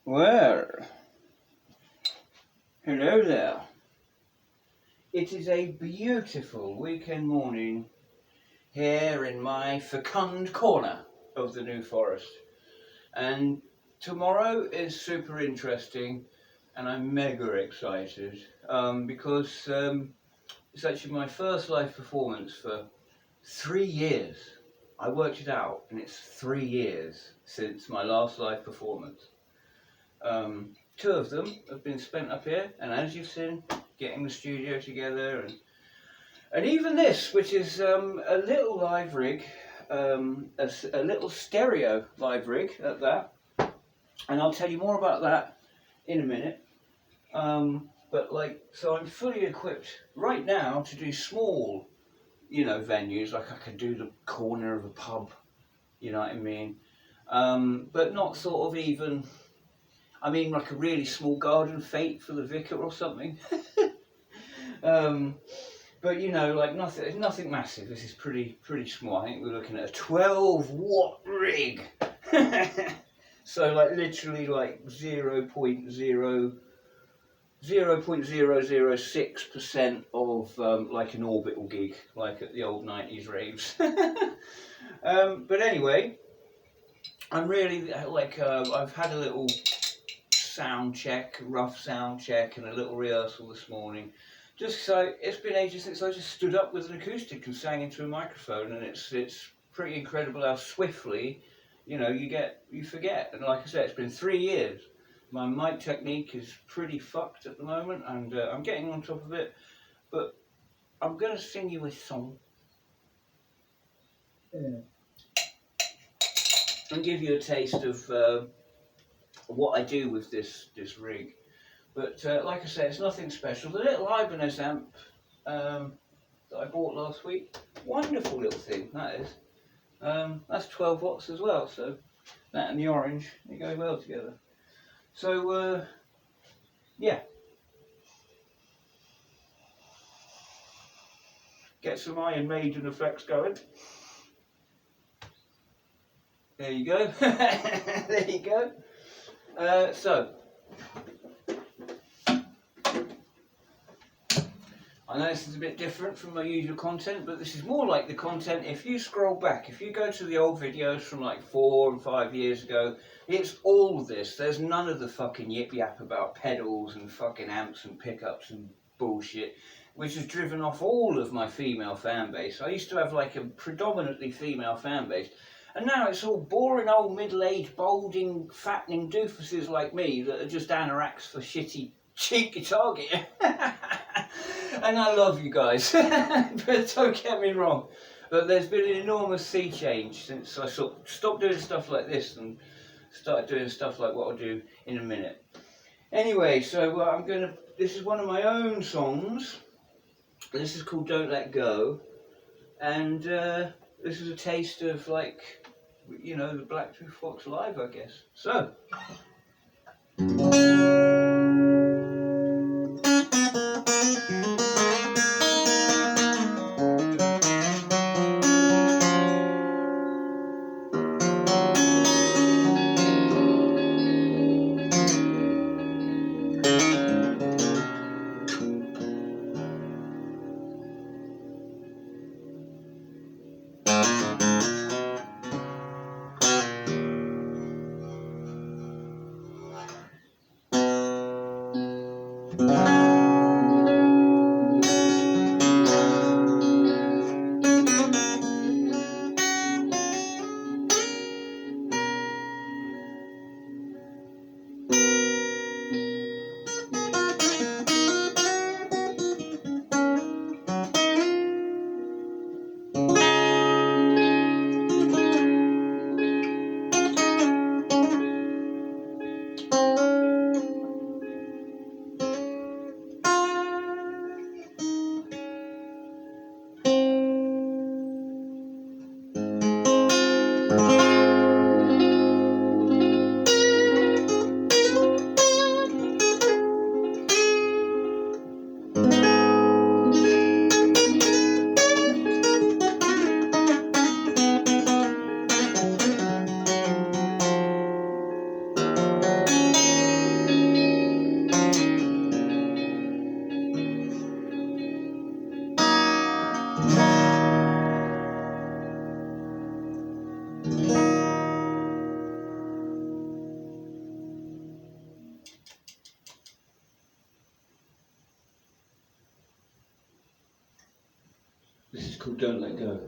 Well, hello there. It is a beautiful weekend morning here in my fecund corner of the New Forest. And tomorrow is super interesting and I'm mega excited because it's actually my first live performance for 3 years. I worked it out and it's 3 years since my last live performance. 2 of them have been spent up here, and as you've seen, getting the studio together, and even this, which is a little live rig, a little stereo live rig at that, and I'll tell you more about that in a minute. But so I'm fully equipped right now to do small, venues, like I can do the corner of a pub, you know what I mean, but not sort of even. I mean, like a really small garden fete for the vicar or something. But like nothing massive. This is pretty small. I think we're looking at a 12-watt rig. So like literally like 0.006% of like an orbital gig, like at the old 90s raves. But anyway, I'm really I've had a little rough sound check and a little rehearsal this morning. Just so it's been ages since I just stood up with an acoustic and sang into a microphone, and it's pretty incredible how swiftly, you forget. And like I said, it's been 3 years. My mic technique is pretty fucked at the moment, and I'm getting on top of it. But I'm gonna sing you a song. And give you a taste of what I do with this rig. But like I say, it's nothing special. The little Ibanez amp that I bought last week, wonderful little thing that is. That's 12 watts as well, so that and the orange, they go well together. So yeah, get some Iron Maiden effects going. There you go. There you go. So I know this is a bit different from my usual content, but this is more like the content. If you scroll back, if you go to the old videos from like 4 and 5 years ago, it's all this. There's none of the fucking yip yap about pedals and fucking amps and pickups and bullshit, which has driven off all of my female fan base. I used to have like a predominantly female fan base, and now it's all boring old middle-aged, balding, fattening doofuses like me that are just anoraks for shitty, cheap guitar gear. And I love you guys, but don't get me wrong. But there's been an enormous sea change since I stopped doing stuff like this and started doing stuff like what I'll do in a minute. Anyway, so this is one of my own songs. This is called Don't Let Go. And this is a taste of the Blacktooth Fox live, I guess. So. This is called Don't Let Go.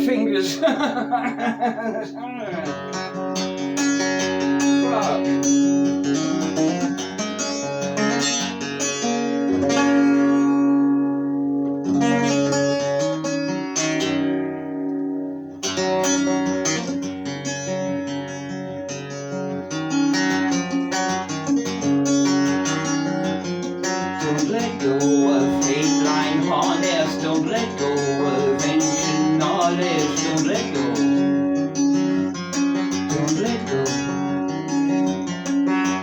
Fingers. Fuck. Don't let go of fate line harness. Don't let go of ancient knowledge. Don't let go. Don't let go.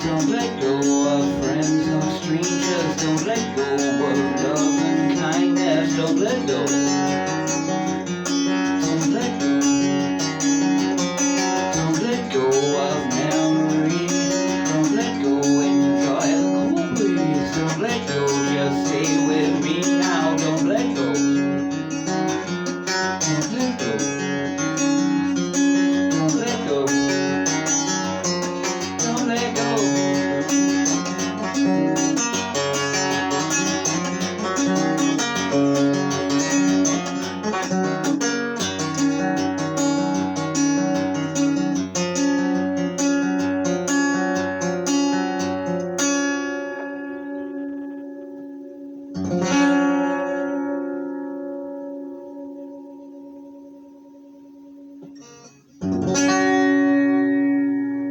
Don't let go of friends or strangers. Don't let go of love and kindness. Don't let go. Don't let go. Don't let go of memory. Don't let go. Enjoy the cool breeze. Don't let go. Just stay with me now. Don't let go. Don't let go. Don't let go. Don't let go.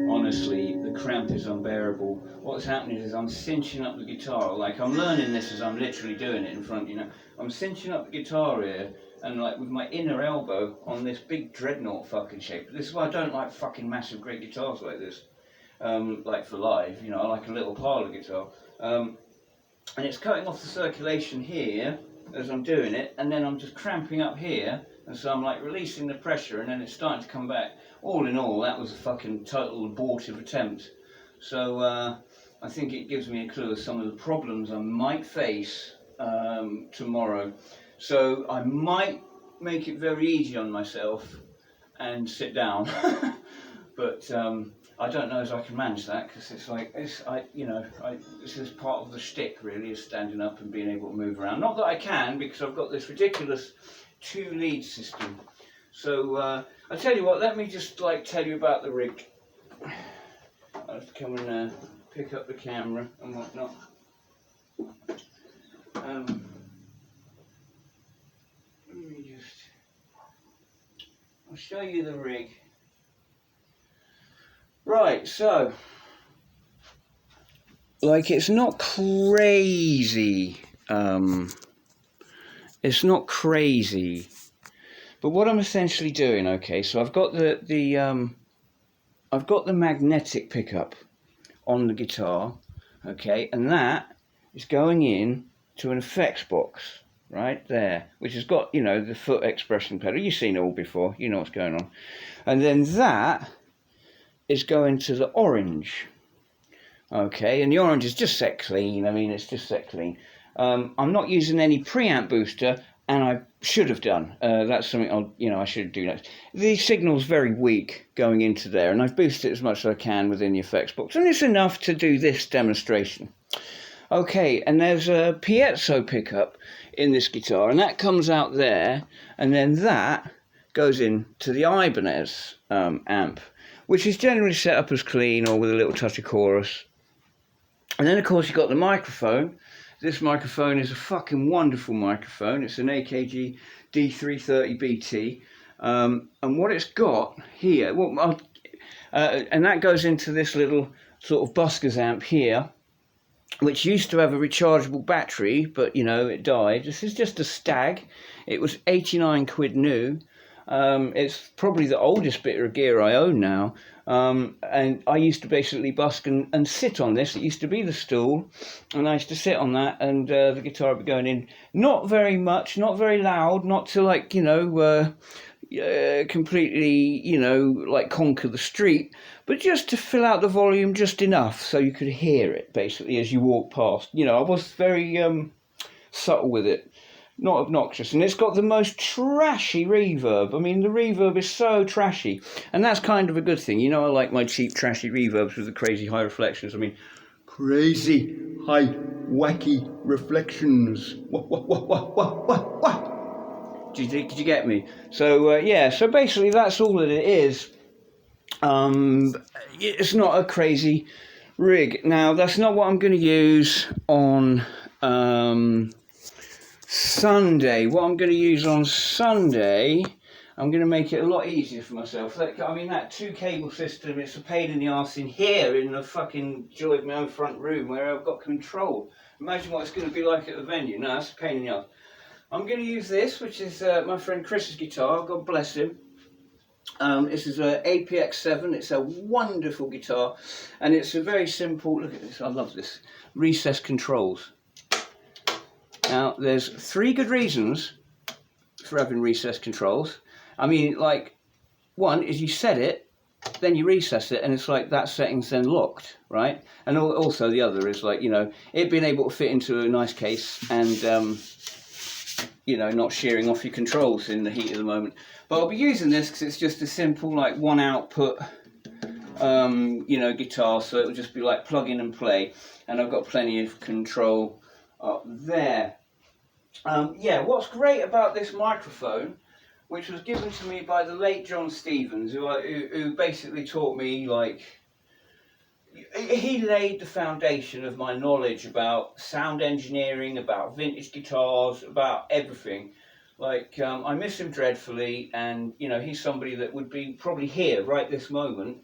Honestly, the cramp is unbearable. What's happening is I'm cinching up the guitar, like I'm learning this as I'm literally doing it in front, you know. I'm cinching up the guitar here, and like with my inner elbow on this big dreadnought fucking shape. This is why I don't like fucking massive great guitars like this, like for live, you know, I like a little parlour guitar. And it's cutting off the circulation here as I'm doing it, and then I'm just cramping up here, and so I'm like releasing the pressure, and then it's starting to come back. All in all, that was a fucking total abortive attempt. So I think it gives me a clue of some of the problems I might face tomorrow. So I might make it very easy on myself and sit down, but I don't know if I can manage that, because it's like, this is part of the shtick really, is standing up and being able to move around. Not that I can, because I've got this ridiculous 2-lead system. So I'll tell you what, let me just like tell you about the rig. I'll have to come and pick up the camera and whatnot. Let me just, I'll show you the rig. Right, so, like, it's not crazy, it's not crazy, but what I'm essentially doing, okay, so I've got I've got the magnetic pickup on the guitar, okay, and that is going in to an effects box, right there, which has got, you know, the foot expression pedal. You've seen it all before, you know what's going on. And then that is going to the orange, okay, and the orange is just set clean. I mean, it's just set clean. I'm not using any preamp booster, and I should have done. That's something I should do next. The signal's very weak going into there, and I've boosted it as much as I can within the effects box, and it's enough to do this demonstration. Okay, and there's a piezo pickup in this guitar, and that comes out there, and then that goes into the Ibanez amp, which is generally set up as clean or with a little touch of chorus. And then, of course, you've got the microphone. This microphone is a fucking wonderful microphone. It's an AKG D330BT. And what it's got here, and that goes into this little sort of buskers amp here, which used to have a rechargeable battery, but, you know, it died. This is just a Stag. It was 89 quid new. It's probably the oldest bit of gear I own now. And I used to basically busk and sit on this. It used to be the stool, and I used to sit on that, and the guitar would be going in. Not very much, not very loud, not to, like, you know, completely, you know, like conquer the street, but just to fill out the volume just enough so you could hear it, basically, as you walk past. You know, I was very subtle with it. Not obnoxious, and it's got the most trashy reverb. I mean, the reverb is so trashy, and that's kind of a good thing. You know, I like my cheap trashy reverbs with the crazy high reflections. I mean, crazy high wacky reflections. What? Did you get me? So yeah, so basically that's all that it is. It's not a crazy rig. Now, that's not what I'm going to use on Sunday. What I'm going to use on Sunday, I'm going to make it a lot easier for myself. I mean, that 2-cable system, it's a pain in the arse in here, in the fucking joy of my own front room where I've got control. Imagine what it's going to be like at the venue. No, that's a pain in the arse. I'm going to use this, which is my friend Chris's guitar, God bless him. This is an APX7. It's a wonderful guitar, and it's a very simple, look at this, I love this, recessed controls. Now, there's 3 good reasons for having recessed controls. I mean, like, one is you set it, then you recess it, and it's like that setting's then locked, right? And also the other is, like, you know, it being able to fit into a nice case and, you know, not shearing off your controls in the heat of the moment. But I'll be using this because it's just a simple, like, one output, you know, guitar, so it'll just be like plug in and play, and I've got plenty of control up there. Yeah, what's great about this microphone, which was given to me by the late John Stevens, who basically taught me, like, he laid the foundation of my knowledge about sound engineering, about vintage guitars, about everything. Like, I miss him dreadfully, and, you know, he's somebody that would be probably here right this moment,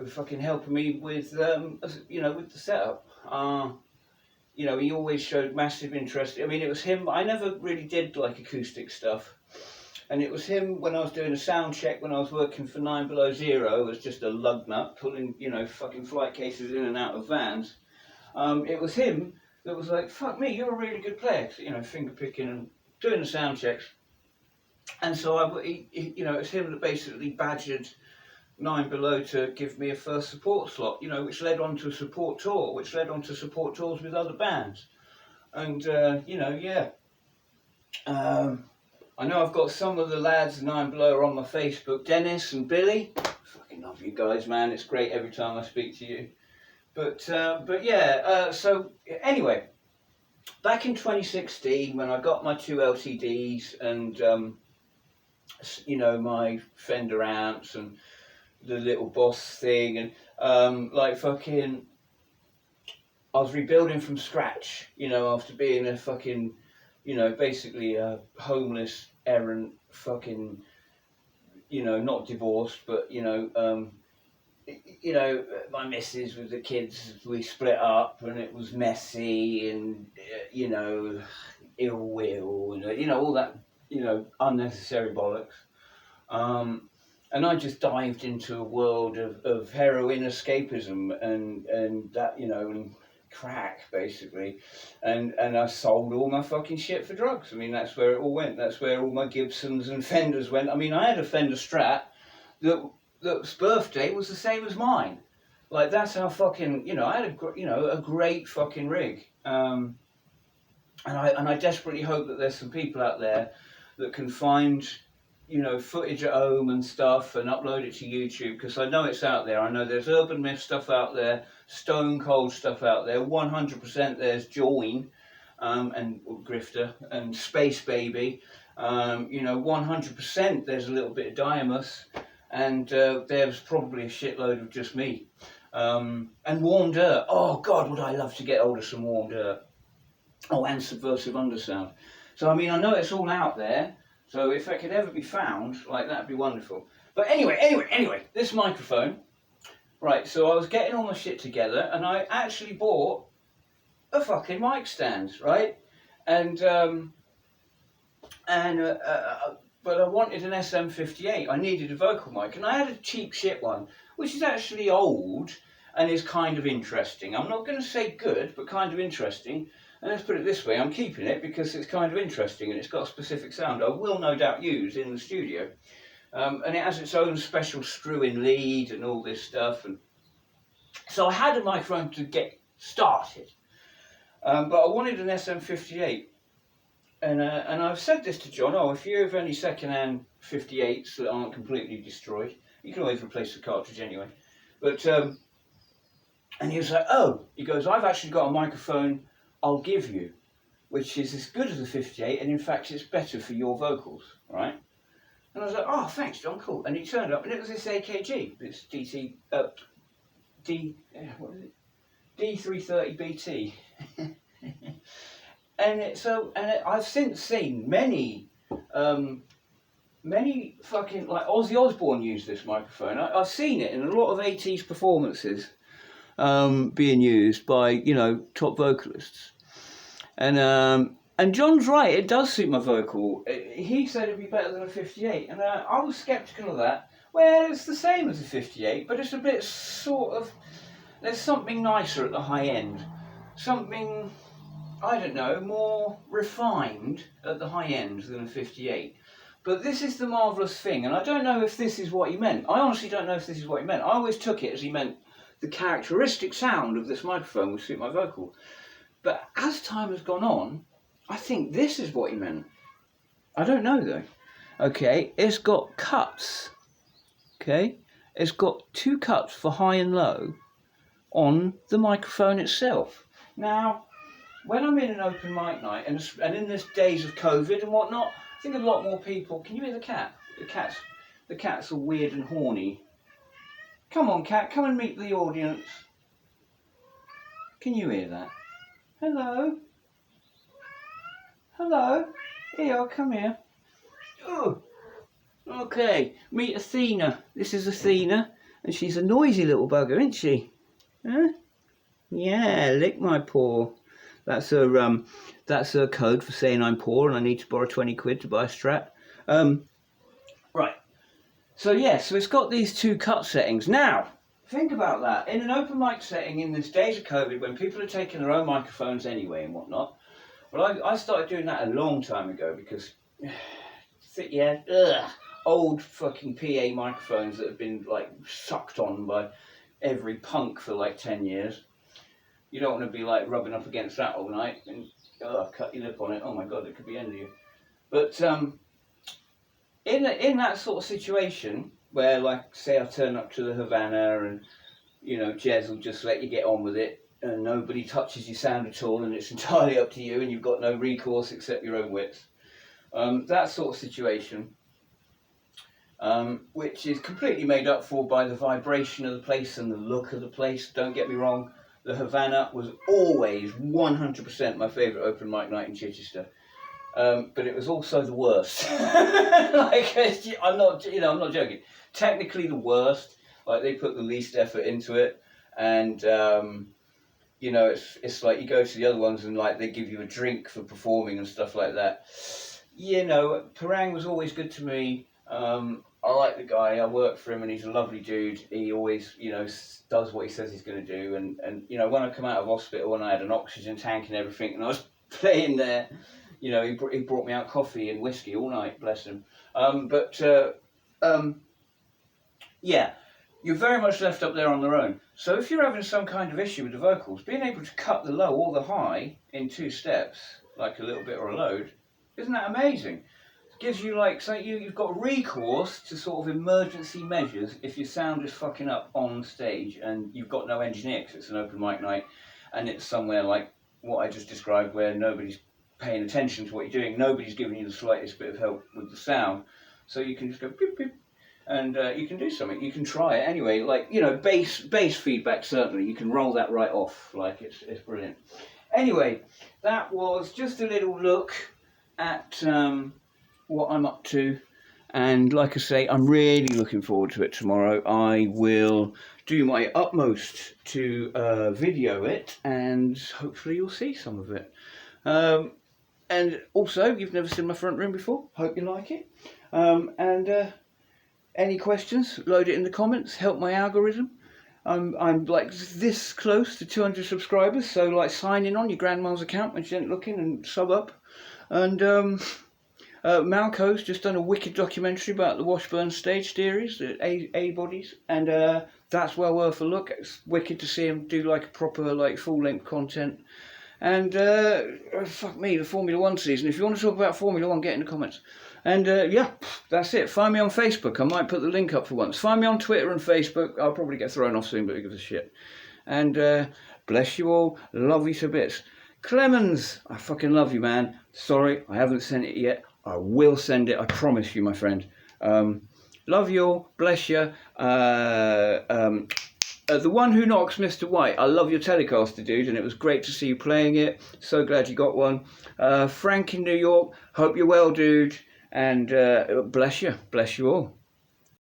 fucking helping me with, you know, with the setup. You know, he always showed massive interest. I mean, it was him. I never really did, like, acoustic stuff. And it was him when I was doing a sound check, when I was working for 9 Below Zero as just a lug nut, pulling, you know, fucking flight cases in and out of vans. It was him that was like, fuck me, you're a really good player. You know, finger picking and doing the sound checks. And so, you know, it's him that basically badgered 9 Below to give me a first support slot, you know, which led on to a support tour, which led on to support tours with other bands. And, you know, yeah. I know I've got some of the lads 9 Below on my Facebook, Dennis and Billy. Fucking love you guys, man. It's great every time I speak to you. But yeah, so anyway, back in 2016, when I got my 2 LTDs and you know, my Fender amps and the little Boss thing, and like fucking, I was rebuilding from scratch, you know, after being a fucking, you know, basically a homeless, errant, fucking, you know, not divorced, but, you know, my missus with the kids, we split up and it was messy and, you know, ill will and, you know, all that, you know, unnecessary bollocks. And I just dived into a world of heroin escapism and that, you know, and crack basically, and I sold all my fucking shit for drugs. I mean, that's where it all went. That's where all my Gibsons and Fenders went. I mean, I had a Fender Strat that's birthday was the same as mine. Like, that's how fucking, you know, I had a great fucking rig. And I desperately hope that there's some people out there that can find, you know, footage at home and stuff and upload it to YouTube, because I know it's out there. I know there's urban myth stuff out there, stone cold stuff out there. 100% there's Join and Grifter and Space Baby. You know, 100% there's a little bit of Diamus, and there's probably a shitload of just me. And Warm Dirt. Oh God, would I love to get hold of some Warm Dirt. Oh, and Subversive Undersound. So I mean, I know it's all out there. So if it could ever be found, like, that'd be wonderful. But anyway, this microphone, right, so I was getting all my shit together and I actually bought a fucking mic stand, right? But I wanted an SM58. I needed a vocal mic, and I had a cheap shit one, which is actually old and is kind of interesting. I'm not going to say good, but kind of interesting. And let's put it this way, I'm keeping it because it's kind of interesting and it's got a specific sound I will no doubt use in the studio. And it has its own special screw-in lead and all this stuff. And so I had a microphone to get started. But I wanted an SM58. And I've said this to John, if you have any second-hand 58s that aren't completely destroyed, you can always replace the cartridge anyway. But, and he was like, he goes, I've actually got a microphone I'll give you, which is as good as a 58, and in fact it's better for your vocals, right? And I was like, oh, thanks, John, cool. And he turned up, and it was this AKG, this D330BT. I've since seen many fucking, like, Ozzy Osbourne used this microphone. I've seen it in a lot of 80s performances being used by, you know, top vocalists. And John's right, it does suit my vocal. He said it'd be better than a 58, and I was sceptical of that. Well, it's the same as a 58, but it's a bit sort of, there's something nicer at the high end. Something, I don't know, more refined at the high end than a 58. But this is the marvellous thing, and I don't know if this is what he meant. I honestly don't know if this is what he meant. I always took it as he meant the characteristic sound of this microphone would suit my vocal. But as time has gone on, I think this is what he meant. I don't know though. Okay, it's got cuts. Okay, it's got 2 cuts for high and low on the microphone itself. Now, when I'm in an open mic night, and in this days of COVID and whatnot, I think a lot more people. Can you hear the cat? The cat's all weird and horny. Come on, cat, come and meet the audience. Can you hear that? Hello? Hello? Here, come here. Oh, okay, meet Athena. This is Athena, and she's a noisy little bugger, isn't she? Huh? Yeah, lick my paw. That's her code for saying I'm poor and I need to borrow 20 quid to buy a Strat. Right. So yeah, so it's got these 2 cut settings. Now, think about that. In an open mic setting in this days of COVID, when people are taking their own microphones anyway and whatnot, well, I started doing that a long time ago because, old fucking PA microphones that have been, like, sucked on by every punk for like 10 years. You don't want to be like rubbing up against that all night and cut your lip on it. Oh my God, it could be end of you. But in that sort of situation where, like, say I turn up to the Havana and, you know, Jez will just let you get on with it and nobody touches your sound at all and it's entirely up to you and you've got no recourse except your own wits. That sort of situation. which is completely made up for by the vibration of the place and the look of the place. Don't get me wrong, the Havana was always 100% my favourite open mic night in Chichester. But it was also the worst. Like, I'm not joking. Technically the worst. Like, they put the least effort into it, and you know, it's like you go to the other ones and like they give you a drink for performing and stuff like that. You know, Parang was always good to me. I like the guy. I work for him, and he's a lovely dude. He always, you know, does what he says he's going to do. And you know, when I come out of hospital and I had an oxygen tank and everything, and I was playing there, you know, he brought me out coffee and whiskey all night, bless him. Yeah, you're very much left up there on their own. So if you're having some kind of issue with the vocals, being able to cut the low or the high in 2 steps, like a little bit or a load, isn't that amazing? It gives you like, so you've got recourse to sort of emergency measures if your sound is fucking up on stage and you've got no engineer because it's an open mic night and it's somewhere like what I just described where nobody's paying attention to what you're doing, nobody's giving you the slightest bit of help with the sound, so you can just go beep beep and you can do something. You can try it anyway, like, you know, bass feedback, certainly you can roll that right off, like it's brilliant. Anyway, that was just a little look at what I'm up to, and like I say, I'm really looking forward to it tomorrow. I will do my utmost to video it, and hopefully you'll see some of it. And also, you've never seen my front room before, hope you like it. Any questions, load it in the comments, help my algorithm. I'm like this close to 200 subscribers, so like sign in on your grandma's account when she ain't looking and sub up. And Malco's just done a wicked documentary about the Washburn stage theories, the A bodies, and that's well worth a look. It's wicked to see him do like a proper like full-length content. And fuck me, the Formula 1 season. If you want to talk about Formula 1, get in the comments. And yeah, that's it. Find me on Facebook. I might put the link up for once. Find me on Twitter and Facebook. I'll probably get thrown off soon, but who gives a shit. And bless you all. Love you to bits. Clemens, I fucking love you, man. Sorry, I haven't sent it yet. I will send it. I promise you, my friend. Love you all. Bless you. The One Who Knocks, Mr. White, I love your Telecaster, dude, and it was great to see you playing it. So glad you got one. Frank in New York, hope you're well, dude, and bless you all.